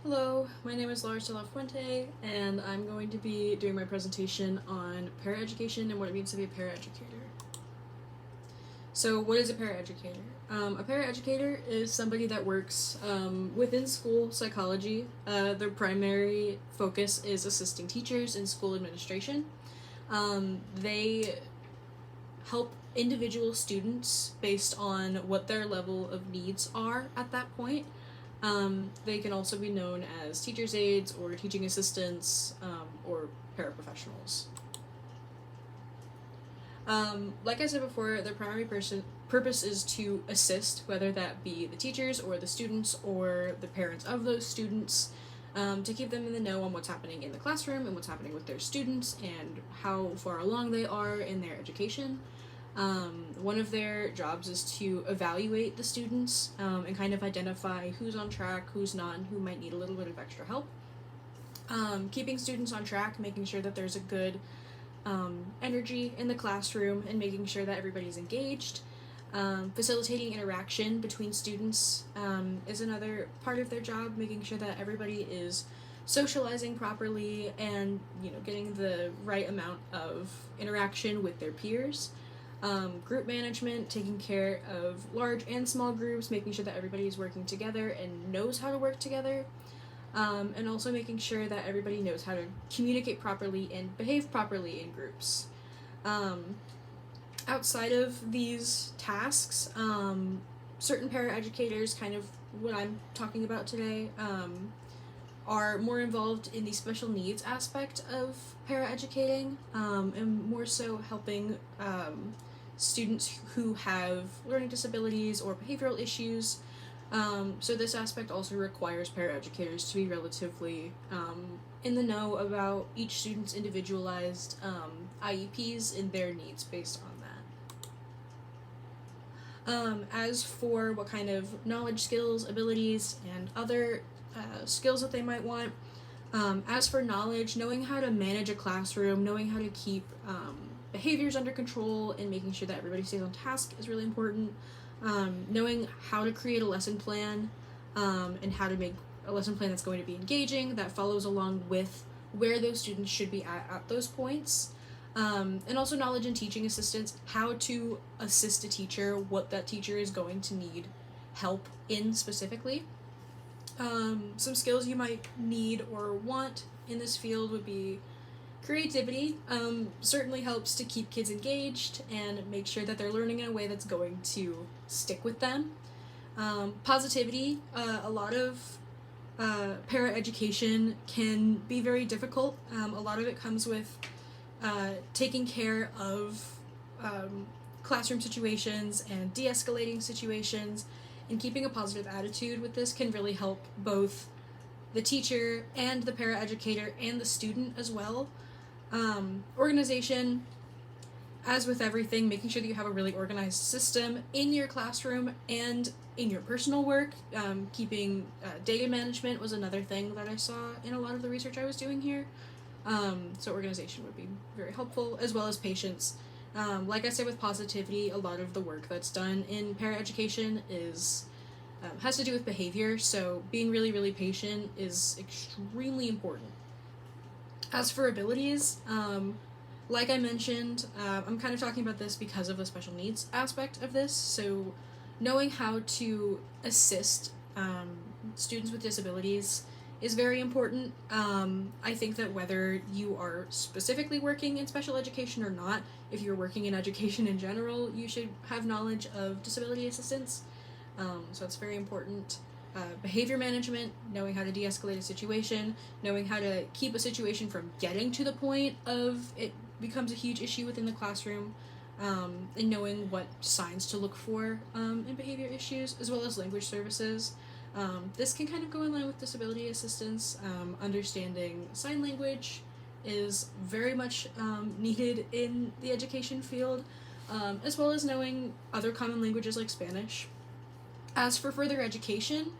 Hello, my name is Laura de la Fuente, and I'm going to be doing my presentation on paraeducation and what it means to be a paraeducator. So, what is a paraeducator? A paraeducator is somebody that works within school psychology. Their primary focus is assisting teachers in school administration. They help individual students based on what their level of needs are at that point. They can also be known as teacher's aides or teaching assistants or paraprofessionals. Like I said before, their primary purpose is to assist, whether that be the teachers or the students or the parents of those students, to keep them in the know on what's happening in the classroom and what's happening with their students and how far along they are in their education. One of their jobs is to evaluate the students and kind of identify who's on track, who's not, and who might need a little bit of extra help. Keeping students on track, making sure that there's a good energy in the classroom, and making sure that everybody's engaged. Facilitating interaction between students is another part of their job, making sure that everybody is socializing properly and getting the right amount of interaction with their peers. Group management, taking care of large and small groups, making sure that everybody is working together and knows how to work together, and also making sure that everybody knows how to communicate properly and behave properly in groups. Outside of these tasks, certain paraeducators, kind of what I'm talking about today, are more involved in the special needs aspect of paraeducating, and more so helping students who have learning disabilities or behavioral issues. So this aspect also requires paraeducators to be relatively in the know about each student's individualized IEPs and their needs based on that. As for what kind of knowledge, skills, abilities, and other skills that they might want, as for knowledge, knowing how to manage a classroom, knowing how to keep behaviors under control, and making sure that everybody stays on task is really important. Knowing how to create a lesson plan and how to make a lesson plan that's going to be engaging, that follows along with where those students should be at those points. And also knowledge and teaching assistance, how to assist a teacher, what that teacher is going to need help in specifically. Some skills you might need or want in this field would be creativity. Certainly helps to keep kids engaged and make sure that they're learning in a way that's going to stick with them. Positivity, a lot of paraeducation can be very difficult. A lot of it comes with taking care of classroom situations and de-escalating situations, and keeping a positive attitude with this can really help both the teacher and the paraeducator and the student as well. Organization, as with everything, making sure that you have a really organized system in your classroom and in your personal work. Keeping data management was another thing that I saw in a lot of the research I was doing here. So organization would be very helpful, as well as patience. Like I said, with positivity, a lot of the work that's done in paraeducation is has to do with behavior, so being really, really patient is extremely important. As for abilities, like I mentioned, I'm kind of talking about this because of the special needs aspect of this, so knowing how to assist students with disabilities is very important. I think that whether you are specifically working in special education or not, if you're working in education in general, you should have knowledge of disability assistance. So it's very important. Behavior management, knowing how to de-escalate a situation, knowing how to keep a situation from getting to the point of it becomes a huge issue within the classroom, and knowing what signs to look for in behavior issues, as well as language services. This can kind of go in line with disability assistance. Understanding sign language is very much needed in the education field, as well as knowing other common languages like Spanish. As for further education,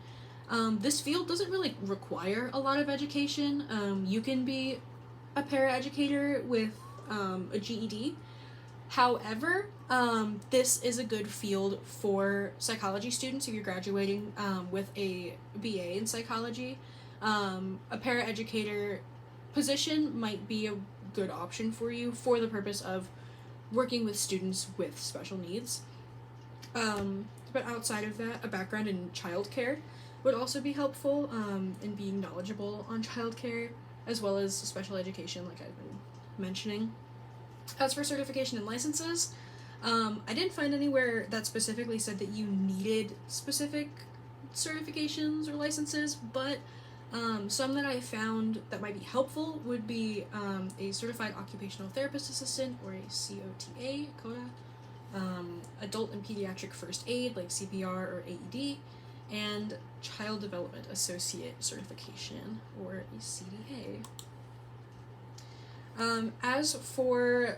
this field doesn't really require a lot of education. You can be a paraeducator with a GED. However, this is a good field for psychology students if you're graduating with a BA in psychology. A paraeducator position might be a good option for you for the purpose of working with students with special needs. But outside of that, a background in childcare would also be helpful in being knowledgeable on childcare as well as special education, like I've been mentioning. As for certification and licenses, I didn't find anywhere that specifically said that you needed specific certifications or licenses, but some that I found that might be helpful would be a certified occupational therapist assistant, or a COTA, adult and pediatric first aid like CPR or AED, and child development associate certification, or a CDA. As for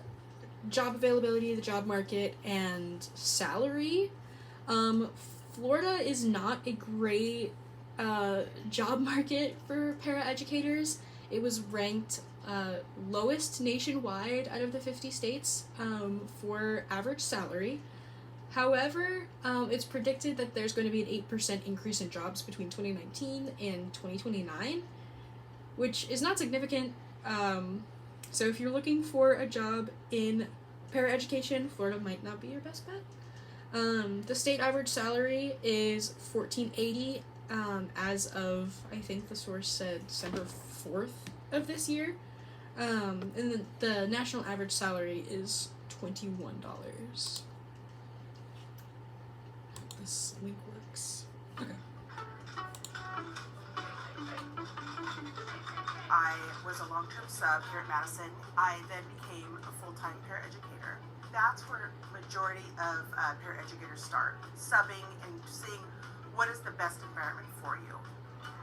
job availability, the job market, and salary, Florida is not a great job market for paraeducators. It was ranked lowest nationwide out of the 50 states for average salary. However, it's predicted that there's going to be an 8% increase in jobs between 2019 and 2029, which is not significant. So if you're looking for a job in paraeducation, Florida might not be your best bet. The state average salary is $14.80 as of, I think the source said December 4th of this year. And the national average salary is $21. This link works. Okay. I was a long-term sub here at Madison. I then became a full-time paraeducator. That's where majority of paraeducators start, subbing and seeing what is the best environment for you.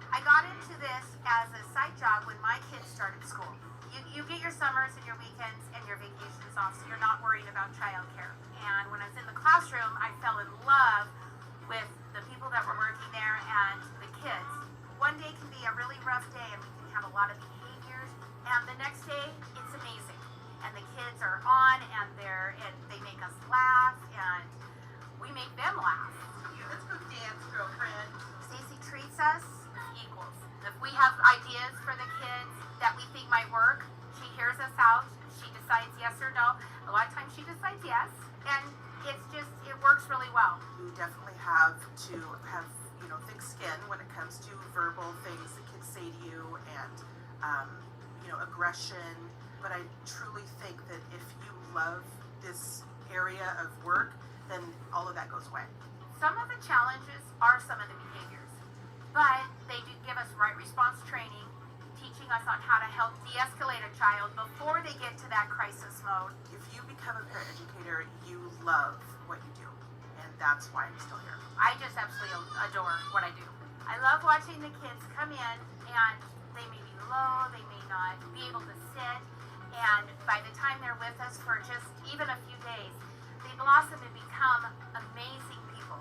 I got into this as a side job when my kids started school. You get your summers and your weekends and your vacations off, so you're not worrying about childcare. And when I was in the classroom, I fell in love with the people that were working there and the kids. One day can be a really rough day and we can have a lot of behaviors, and the next day it's amazing. And the kids are on and they make us laugh and we make them laugh. Let's go dance, girlfriend. Stacy treats us as equals. If we have ideas for the kids that we think might work, she hears us out. She decides yes or no. A lot of times she decides yes, and it works really well. You definitely have to have, thick skin when it comes to verbal things that kids say to you, and aggression. But I truly think that if you love this area of work, then all of that goes away. Some of the challenges are some of the behaviors, but they do give us right response training, teaching us on how to help de-escalate a child before they get to that crisis mode. If you become a paraeducator, you love what you do, and that's why I'm still here. I just absolutely adore what I do. I love watching the kids come in, and they may be low, they may not be able to sit, and by the time they're with us for just even a few days, they blossom and become amazing people.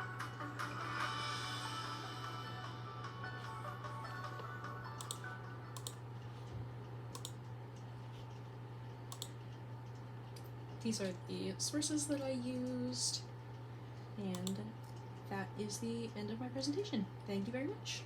These are the sources that I used, and that is the end of my presentation. Thank you very much.